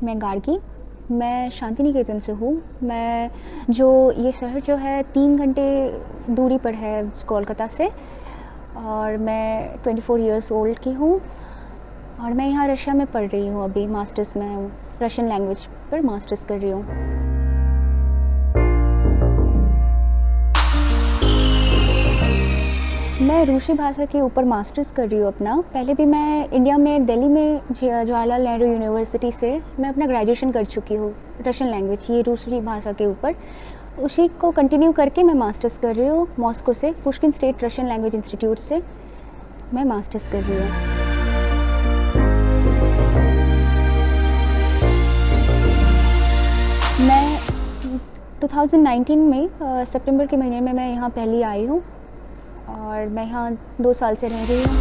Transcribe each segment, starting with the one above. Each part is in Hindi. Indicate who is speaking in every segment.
Speaker 1: मैं गार्गी, मैं शांति निकेतन से हूँ। मैं ये शहर जो है 3 घंटे दूरी पर है कोलकाता से, और मैं 24 इयर्स ओल्ड की हूँ और मैं यहाँ रशिया में पढ़ रही हूँ। अभी मास्टर्स में हूँ, रशियन लैंग्वेज पर मास्टर्स कर रही हूँ। मैं रूसी भाषा के ऊपर मास्टर्स कर रही हूँ अपना। पहले भी मैं इंडिया में दिल्ली में जवाहरलाल नेहरू यूनिवर्सिटी से मैं अपना ग्रेजुएशन कर चुकी हूँ रशियन लैंग्वेज, ये रूसी भाषा के ऊपर। उसी को कंटिन्यू करके मैं मास्टर्स कर रही हूँ मॉस्को से, Pushkin state Russian language institute से मैं मास्टर्स कर रही हूँ। मैं 2019 में सितंबर के महीने में मैं यहाँ पहली आई हूँ और मैं यहाँ 2 साल से रह रही हूँ।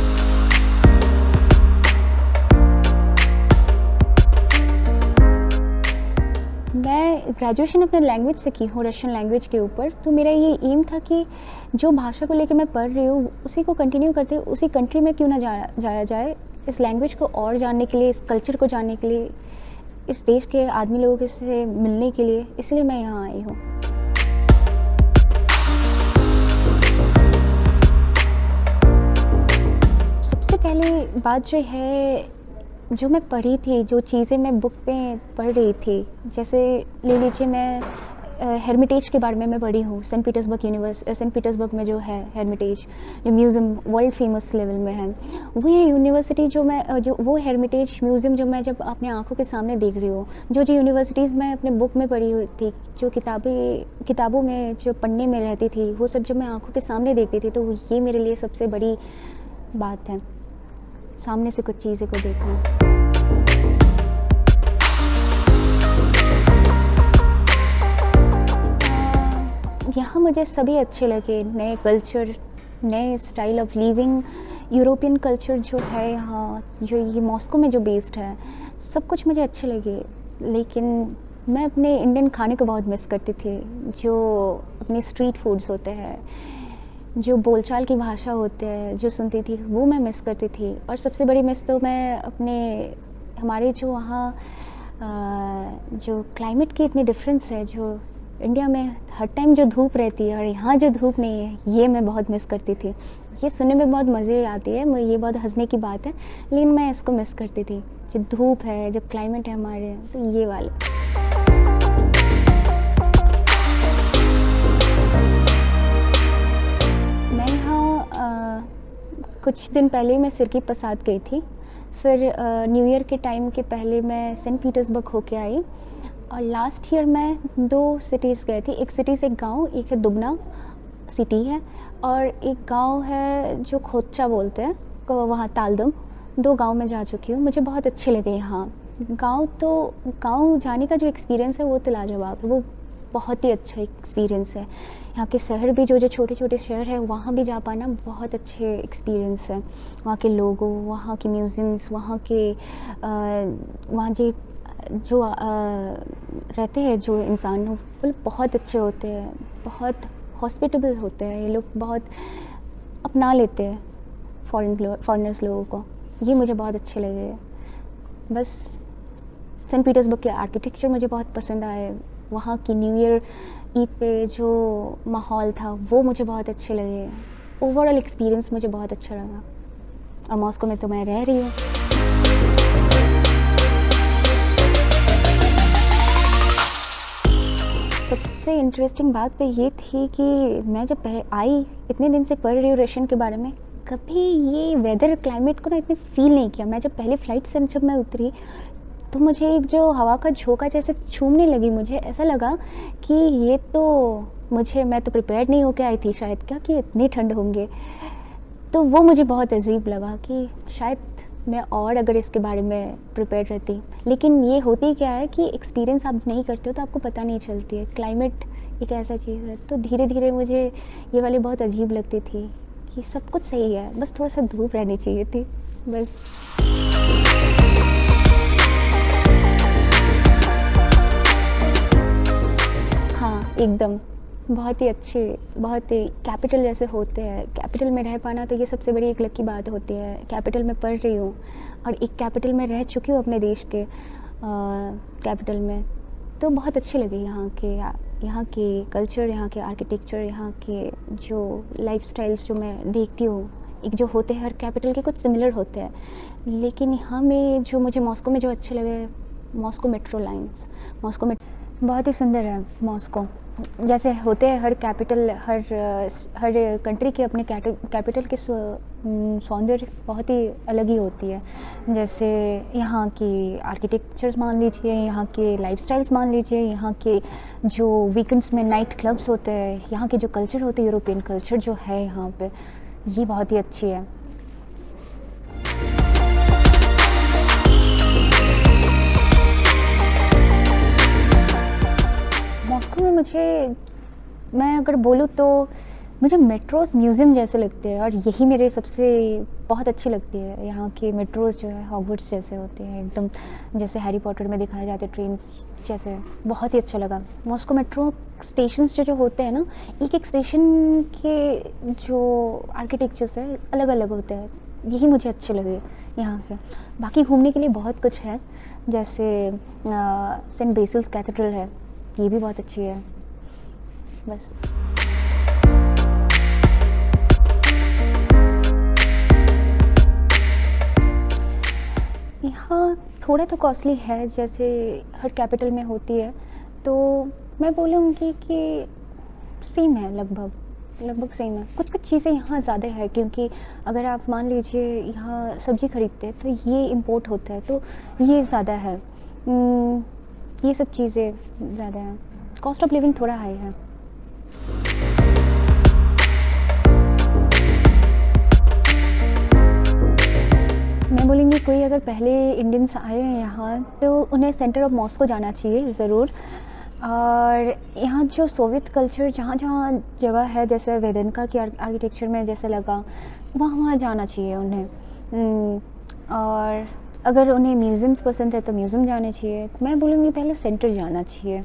Speaker 1: मैं ग्रेजुएशन अपने लैंग्वेज से की हूँ, रशियन लैंग्वेज के ऊपर। तो मेरा ये एम था कि जो भाषा को लेकर मैं पढ़ रही हूँ उसी को कंटिन्यू करते उसी कंट्री में क्यों ना जाया जाए, इस लैंग्वेज को और जानने के लिए, इस कल्चर को जानने के लिए, इस देश के आदमी लोगों से मिलने के लिए, इसलिए मैं यहाँ आई हूँ। पहले बात जो है, जो मैं पढ़ी थी, जो चीज़ें मैं बुक में पढ़ रही थी, जैसे ले लीजिए मैं हेरिटेज के बारे में मैं पढ़ी हूँ। सेंट पीटर्सबर्ग में जो है हेरिटेज, जो म्यूज़ियम वर्ल्ड फेमस लेवल में है, वो ये यूनिवर्सिटी जो वो हेरिटेज म्यूज़ियम जो मैं जब अपने आँखों के सामने देख रही हूँ, जो यूनिवर्सिटीज़ मैं अपने बुक में पढ़ी हुई थी, जो किताबों में जो पढ़ने में रहती थी, वो सब जब मैं आँखों के सामने देखती थी, तो ये मेरे लिए सबसे बड़ी बात है, सामने से कुछ चीज़ें को देखना। यहाँ मुझे सभी अच्छे लगे, नए कल्चर, नए style of living, European culture जो है यहाँ, जो ये मॉस्को में जो बेस्ड है, सब कुछ मुझे अच्छे लगे। लेकिन मैं अपने इंडियन खाने को बहुत मिस करती थी, जो अपने स्ट्रीट फूड्स होते हैं, जो बोलचाल की भाषा होते हैं, जो सुनती थी, वो मैं मिस करती थी। और सबसे बड़ी मिस तो मैं हमारे जो वहाँ जो क्लाइमेट की इतनी डिफरेंस है, जो इंडिया में हर टाइम जो धूप रहती है और यहाँ जो धूप नहीं है, ये मैं बहुत मिस करती थी। ये सुनने में बहुत मज़े आती है, ये बहुत हंसने की बात है, लेकिन मैं इसको मिस करती थी। जो धूप है, जब क्लाइमेट है हमारे, तो ये वाला। मैं यहाँ कुछ दिन पहले मैं सिरकी प्रसाद गई थी, फिर न्यू ईयर के टाइम के पहले मैं सेंट पीटर्सबर्ग होके आई, और लास्ट ईयर मैं 2 सिटीज़ गई थी। एक सिटी से एक गाँव, एक है दुबना सिटी है, और एक गांव है जो खोचा बोलते हैं, वहाँ तालदम। 2 गांव में जा चुकी हूँ, मुझे बहुत अच्छे लगे यहाँ। गांव जाने का जो एक्सपीरियंस है वो तो लाजवाब है, वो बहुत ही अच्छा एक्सपीरियंस है। यहाँ के शहर भी जो छोटे छोटे शहर है, वहाँ भी जा पाना बहुत अच्छे एक्सपीरियंस है। वहाँ के लोगों, वहाँ के म्यूज़ियम्स, वहाँ जो रहते हैं जो इंसान, वो बहुत अच्छे होते हैं, बहुत हॉस्पिटेबल होते हैं। ये लोग बहुत अपना लेते हैं फॉरेनर्स लोगों को, ये मुझे बहुत अच्छे लगे। बस सेंट पीटर्सबर्ग के आर्किटेक्चर मुझे बहुत पसंद आए, वहाँ की न्यू ईयर ईद पे जो माहौल था वो मुझे बहुत अच्छे लगे। ओवरऑल एक्सपीरियंस मुझे बहुत अच्छा लगा, और मॉस्को में तो मैं रह रही हूँ। सबसे इंटरेस्टिंग बात तो ये थी कि मैं जब आई, इतने दिन से पढ़ रही हूँ रशियन के बारे में, कभी ये वेदर क्लाइमेट को ना इतने फील नहीं किया। मैं जब पहले फ़्लाइट से जब मैं उतरी, तो मुझे एक जो हवा का झोंका जैसे छूने लगी, मुझे ऐसा लगा कि ये तो मैं तो प्रिपेयर्ड नहीं होके आई थी शायद, क्या कि इतनी ठंड होंगे। तो वो मुझे बहुत अजीब लगा कि शायद मैं और अगर इसके बारे में प्रिपेयर रहती। लेकिन ये होती क्या है कि एक्सपीरियंस आप नहीं करते हो तो आपको पता नहीं चलती है। क्लाइमेट एक ऐसा चीज़ है, तो धीरे धीरे मुझे ये वाली बहुत अजीब लगती थी कि सब कुछ सही है, बस थोड़ा सा धूप रहनी चाहिए थी बस। हाँ एकदम, बहुत ही अच्छे, बहुत ही कैपिटल जैसे होते हैं। कैपिटल में रह पाना तो ये सबसे बड़ी एक लकी बात होती है। कैपिटल में पढ़ रही हूँ और एक कैपिटल में रह चुकी हूँ अपने देश के, कैपिटल में। तो बहुत अच्छे लगे यहाँ के कल्चर, यहाँ के आर्किटेक्चर, यहाँ के जो लाइफस्टाइल्स जो मैं देखती हूँ, एक जो होते हैं हर कैपिटल के कुछ सिमिलर होते हैं, लेकिन यहाँ में जो मुझे मॉस्को में जो अच्छे लगे, मॉस्को मेट्रो लाइन्स। मॉस्को में बहुत ही सुंदर है मॉस्को। जैसे होते हैं हर कैपिटल, हर कंट्री के अपने कैपिटल के सौंदर्य बहुत ही अलग ही होती है। जैसे यहाँ की आर्किटेक्चर्स मान लीजिए, यहाँ के लाइफस्टाइल्स मान लीजिए, यहाँ के जो वीकेंड्स में नाइट क्लब्स होते हैं, यहाँ के जो कल्चर होते हैं, यूरोपियन कल्चर जो है यहाँ पे, ये बहुत ही अच्छी है। मॉस्को में मैं अगर बोलूँ तो मुझे मेट्रोज़ म्यूज़ियम जैसे लगते हैं, और यही मेरे सबसे बहुत अच्छी लगती है। यहाँ के मेट्रोज़ जो है हॉगवर्ट्स जैसे होते हैं, एकदम जैसे हैरी पॉटर में दिखाए जाते ट्रेन्स जैसे, बहुत ही अच्छा लगा। मॉस्को मेट्रो स्टेशंस जो होते हैं ना, एक स्टेशन के जो आर्किटेक्चर्स है अलग अलग होते हैं, यही मुझे अच्छे लगे यहाँ के। बाकी घूमने के लिए बहुत कुछ है, जैसे सेंट बेसिल्स कैथेड्रल है, ये भी बहुत अच्छी है। बस यहाँ थोड़ा तो कॉस्टली है, जैसे हर कैपिटल में होती है, तो मैं बोलूँगी कि सेम है, लगभग सेम है। कुछ चीज़ें यहाँ ज़्यादा है, क्योंकि अगर आप मान लीजिए यहाँ सब्ज़ी खरीदते हैं तो ये इंपोर्ट होता है, तो ये ज़्यादा है। ये सब चीज़ें ज़्यादा हैं। कॉस्ट ऑफ लिविंग थोड़ा हाई है। मैं बोलूँगी कोई अगर पहले इंडियंस आए हैं यहाँ, तो उन्हें सेंटर ऑफ मॉस्को जाना चाहिए ज़रूर। और यहाँ जो सोवियत कल्चर जहाँ जगह है, जैसे वेदेनका की आर्किटेक्चर में जैसे लगा, वहाँ जाना चाहिए उन्हें। और अगर उन्हें म्यूज़ियम्स पसंद है तो म्यूज़ियम जाना चाहिए। मैं बोलूँगी पहले सेंटर जाना चाहिए।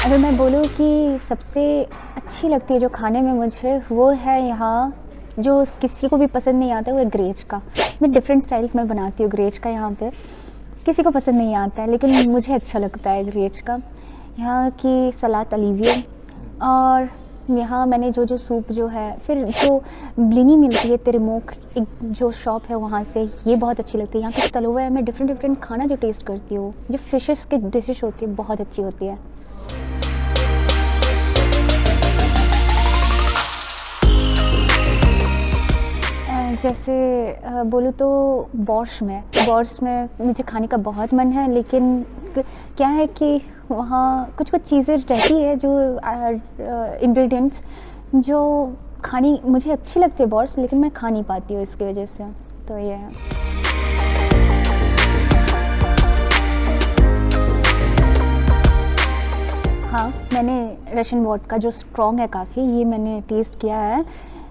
Speaker 1: अगर मैं बोलूँ कि सबसे अच्छी लगती है जो खाने में मुझे, वो है यहाँ जो किसी को भी पसंद नहीं आता, वो है ग्रेच का। मैं डिफरेंट स्टाइल्स में बनाती हूँ ग्रेच का यहाँ पे, किसी को पसंद नहीं आता है, लेकिन मुझे अच्छा लगता है ग्रेच का। यहाँ की सलाद अलीवियो, और यहाँ मैंने जो सूप जो है, फिर जो ब्लिनी मिलती है तेरेमोक, एक जो शॉप है वहाँ से, ये बहुत अच्छी लगती है। यहाँ की तलोवा है, मैं डिफरेंट खाना जो टेस्ट करती हूँ, जो फिशेस की डिशेस होती है बहुत अच्छी होती है। जैसे बोलूँ तो बॉर्श में मुझे खाने का बहुत मन है, लेकिन क्या है कि वहाँ कुछ चीज़ें रहती है जो इंग्रेडिएंट्स जो खानी मुझे अच्छी लगती है बॉर्श, लेकिन मैं खा नहीं पाती हूँ इसकी वजह से, तो ये है। हाँ, मैंने रशियन वोडका जो स्ट्रॉन्ग है काफ़ी, ये मैंने टेस्ट किया है।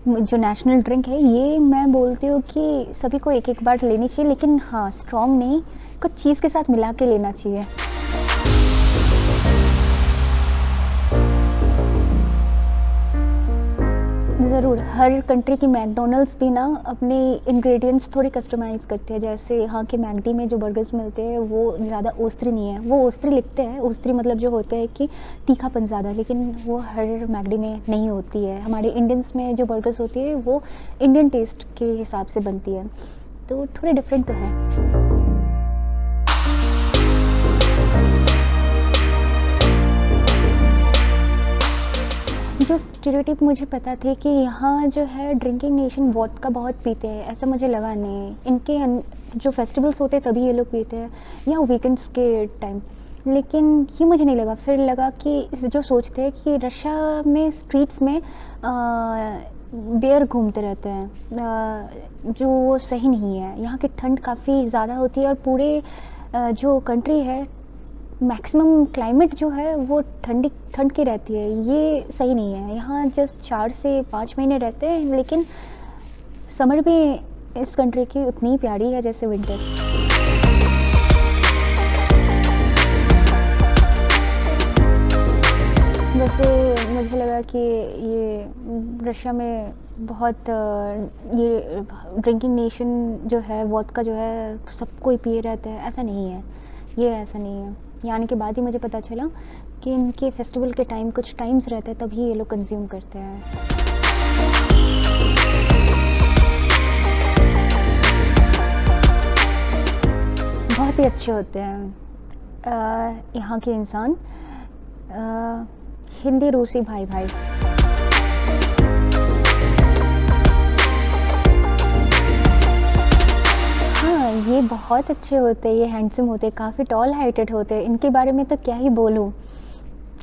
Speaker 1: जो नेशनल ड्रिंक है, ये मैं बोलती हूँ कि सभी को एक बार लेनी चाहिए, लेकिन हाँ स्ट्रॉन्ग नहीं, कुछ चीज़ के साथ मिला के लेना चाहिए। ज़रूर, हर कंट्री की मैकडोनल्ड्स भी ना अपने इंग्रेडिएंट्स थोड़े कस्टमाइज़ करते हैं। जैसे यहाँ के मैकडी में जो बर्गर्स मिलते हैं वो ज़्यादा ओस्त्री नहीं है, वो ओस्त्री लिखते हैं, ओस्त्री मतलब जो होता है कि तीखापन ज़्यादा, लेकिन वो हर मैकडी में नहीं होती है। हमारे इंडियंस में जो बर्गर्स होती है वो इंडियन टेस्ट के हिसाब से बनती है, तो थोड़े डिफरेंट तो है। जो स्टीरियोटाइप मुझे पता थे कि यहाँ जो है ड्रिंकिंग नेशन वोडका बहुत पीते हैं, ऐसा मुझे लगा नहीं। इनके जो फेस्टिवल्स होते हैं तभी ये लोग पीते हैं, या वीकेंड्स के टाइम, लेकिन ये मुझे नहीं लगा। फिर लगा कि जो सोचते हैं कि रशिया में स्ट्रीट्स में बेयर घूमते रहते हैं, जो वो सही नहीं है। यहाँ की ठंड काफ़ी ज़्यादा होती है, और पूरे जो कंट्री है मैक्सिमम क्लाइमेट जो है वो ठंड की रहती है, ये सही नहीं है। यहाँ जस्ट 4 से 5 महीने रहते हैं, लेकिन समर भी इस कंट्री की उतनी ही प्यारी है जैसे विंटर। जैसे मुझे लगा लगा कि ये रशिया में बहुत ये ड्रिंकिंग नेशन जो है, वोदका जो है सब कोई पिए रहते हैं, ऐसा नहीं है, ये ऐसा नहीं है। यहाँ आने के बाद ही मुझे पता चला कि इनके फेस्टिवल के टाइम कुछ टाइम्स रहते हैं, तभी ये लोग कंज्यूम करते हैं। बहुत ही अच्छे होते हैं यहाँ के इंसान, हिंदी रूसी भाई भाई। हाँ, ये बहुत अच्छे होते हैं, ये हैंडसम होते हैं, काफ़ी टॉल हाइटेड होते हैं, इनके बारे में तो क्या ही बोलूँ।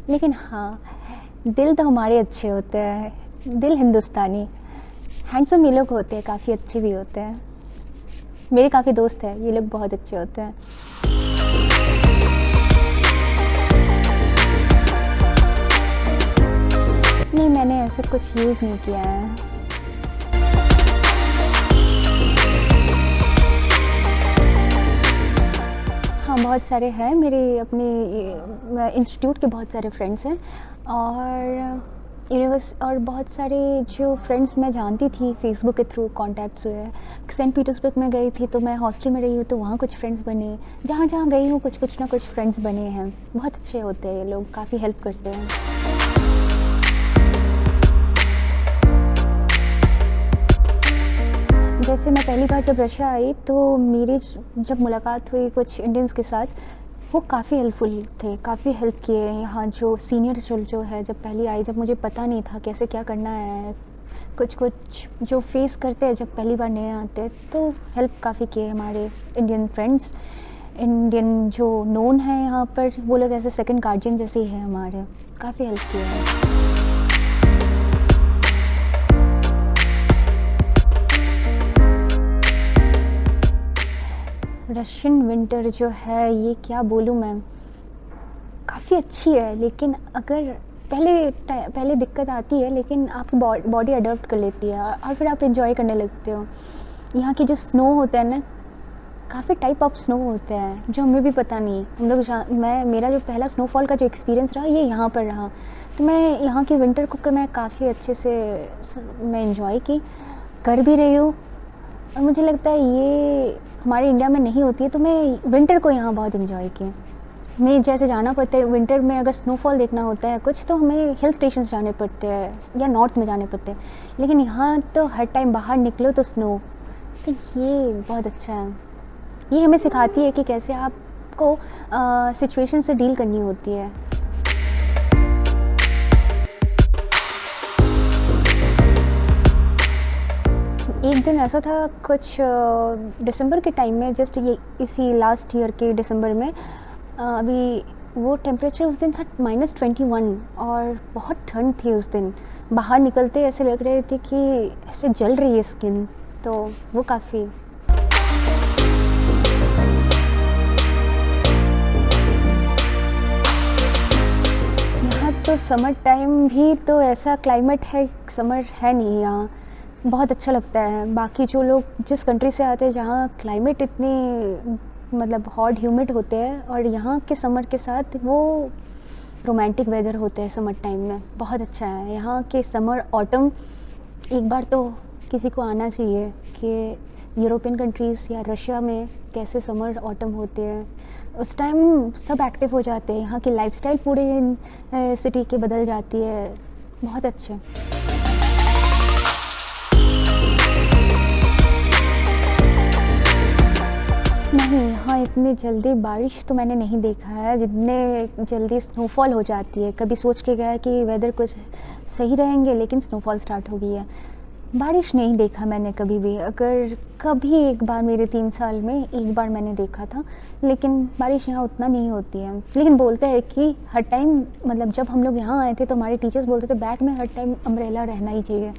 Speaker 1: लेकिन हाँ, दिल तो हमारे अच्छे होते हैं, दिल हिंदुस्तानी। हैंडसम ये लोग होते हैं, काफ़ी अच्छे भी होते हैं। मेरे काफ़ी दोस्त हैं, ये लोग बहुत अच्छे होते हैं। नहीं, मैंने ऐसा कुछ यूज़ नहीं किया है। हाँ, बहुत सारे हैं, मेरे अपने इंस्टीट्यूट के बहुत सारे फ्रेंड्स हैं, और और बहुत सारे जो फ्रेंड्स मैं जानती थी फेसबुक के थ्रू कॉन्टैक्ट्स हुए। सेंट पीटर्सबर्ग में गई थी तो मैं हॉस्टल में रही हूँ, तो वहाँ कुछ फ्रेंड्स बने। जहाँ जहाँ गई हूँ कुछ ना कुछ फ्रेंड्स बने हैं। बहुत अच्छे होते हैं ये लोग, काफ़ी हेल्प करते हैं। जैसे मैं पहली बार जब रशिया आई तो मेरी जब मुलाकात हुई कुछ इंडियंस के साथ, वो काफ़ी हेल्पफुल थे, काफ़ी हेल्प किए। यहाँ जो सीनियर्स जो है, जब पहली आई, जब मुझे पता नहीं था कैसे क्या करना है, कुछ जो फेस करते हैं जब पहली बार नए आते हैं, तो हेल्प काफ़ी किए हमारे इंडियन फ्रेंड्स। इंडियन जो नोन है यहाँ पर, वो लोग ऐसे सेकंड गार्जियन जैसे ही है हमारे, काफ़ी हेल्प किए हैं। रशियन विंटर जो है, ये क्या बोलूँ मैं, काफ़ी अच्छी है। लेकिन अगर पहले दिक्कत आती है, लेकिन आपकी बॉडी अडॉप्ट कर लेती है, और फिर आप एंजॉय करने लगते हो। यहाँ की जो स्नो होता है ना, काफ़ी टाइप ऑफ स्नो होते हैं जो हमें भी पता नहीं। हम लोग मेरा जो पहला स्नोफॉल का जो एक्सपीरियंस रहा, ये यहाँ पर रहा। तो मैं यहाँ की विंटर को मैं काफ़ी अच्छे से मैं एंजॉय कर भी रही हूँ, और मुझे लगता है ये हमारे इंडिया में नहीं होती है, तो मैं विंटर को यहाँ बहुत एंजॉय की। हमें जैसे जाना पड़ता है विंटर में, अगर स्नोफॉल देखना होता है कुछ, तो हमें हिल स्टेशन जाने पड़ते हैं या नॉर्थ में जाने पड़ते हैं। लेकिन यहाँ तो हर टाइम बाहर निकलो तो स्नो, तो ये बहुत अच्छा है। ये हमें सिखाती है कि कैसे आपको सिचुएशन से डील करनी होती है। एक दिन ऐसा था कुछ दिसंबर के टाइम में, जस्ट ये इसी लास्ट ईयर के दिसंबर में, अभी वो टेम्परेचर उस दिन था -21, और बहुत ठंड थी उस दिन। बाहर निकलते ऐसे लग रहे थे कि ऐसे जल रही है स्किन, तो वो काफ़ी। यहाँ तो समर टाइम भी तो ऐसा क्लाइमेट है, समर है नहीं यहाँ, बहुत अच्छा लगता है। बाकी जो लोग जिस कंट्री से आते हैं जहाँ क्लाइमेट इतने मतलब हॉट ह्यूमिड होते हैं, और यहाँ के समर के साथ वो रोमांटिक वेदर होते हैं समर टाइम में, बहुत अच्छा है। यहाँ के समर ऑटम एक बार तो किसी को आना चाहिए कि यूरोपियन कंट्रीज़ या रशिया में कैसे समर ऑटम होते हैं। उस टाइम सब एक्टिव हो जाते हैं, यहाँ की लाइफस्टाइल पूरे सिटी के बदल जाती है, बहुत अच्छे। नहीं, हाँ, इतनी जल्दी बारिश तो मैंने नहीं देखा है, जितने जल्दी स्नोफॉल हो जाती है। कभी सोच के गया कि वेदर कुछ सही रहेंगे, लेकिन स्नोफॉल स्टार्ट हो गई है। बारिश नहीं देखा मैंने कभी भी। अगर कभी एक बार मेरे 3 साल में एक बार मैंने देखा था, लेकिन बारिश यहाँ उतना नहीं होती है। लेकिन बोलते हैं कि हर टाइम, मतलब जब हम लोग यहाँ आए थे तो हमारे टीचर्स बोलते थे बैग में हर टाइम अम्ब्रेला रहना ही चाहिए,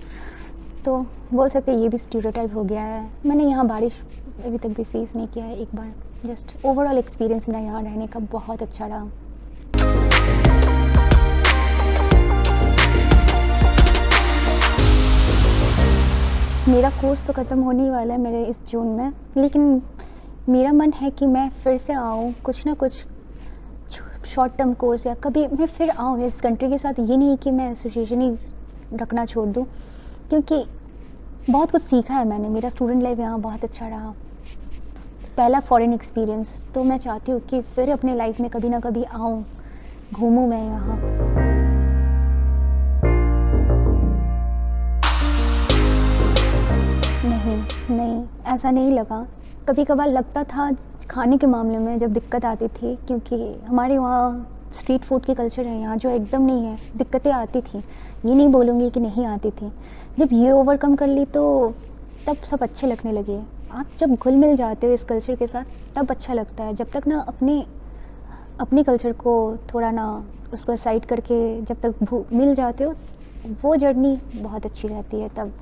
Speaker 1: तो बोल सकते हैं ये भी स्टीरियोटाइप हो गया है। मैंने यहाँ बारिश अभी तक भी फेस नहीं किया है एक बार। जस्ट ओवरऑल एक्सपीरियंस मेरा यहाँ रहने का बहुत अच्छा रहा। मेरा कोर्स तो ख़त्म होने ही वाला है मेरे इस जून में, लेकिन मेरा मन है कि मैं फिर से आऊँ, कुछ ना कुछ शॉर्ट टर्म कोर्स या कभी मैं फिर आऊँ इस कंट्री के साथ, ये नहीं कि मैं एसोसिएशन ही रखना छोड़ दूँ, क्योंकि बहुत कुछ सीखा है मैंने। मेरा स्टूडेंट लाइफ यहाँ बहुत अच्छा रहा, पहला फॉरेन एक्सपीरियंस, तो मैं चाहती हूँ कि फिर अपने लाइफ में कभी ना कभी आऊँ, घूमूँ मैं यहाँ। नहीं, नहीं, ऐसा नहीं लगा। कभी कभार लगता था खाने के मामले में जब दिक्कत आती थी, क्योंकि हमारे वहाँ स्ट्रीट फूड की कल्चर है यहाँ जो एकदम नहीं है, दिक्कतें आती थी, ये नहीं बोलूँगी कि नहीं आती थी। जब ये ओवरकम कर ली तो तब सब अच्छे लगने लगे। आप जब घुल मिल जाते हो इस कल्चर के साथ तब अच्छा लगता है। जब तक ना अपने कल्चर को थोड़ा ना उसको साइड करके जब तक मिल जाते हो, वो जर्नी बहुत अच्छी रहती है तब।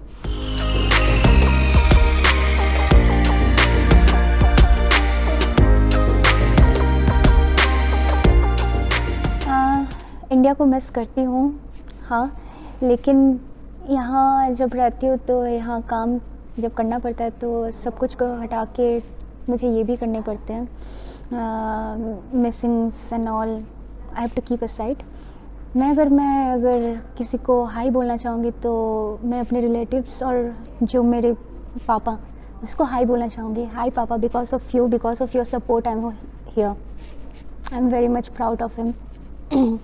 Speaker 1: इंडिया को मिस करती हूँ, हाँ, लेकिन यहाँ जब रहती हूँ तो यहाँ काम जब करना पड़ता है तो सब कुछ को हटा के मुझे ये भी करने पड़ते हैं, missings and all I have to keep aside. मैं अगर किसी को हाई बोलना चाहूँगी तो मैं अपने रिलेटिव्स और जो मेरे पापा, उसको हाई बोलना चाहूँगी। हाई पापा, because of your support I am here, I am very much proud of him.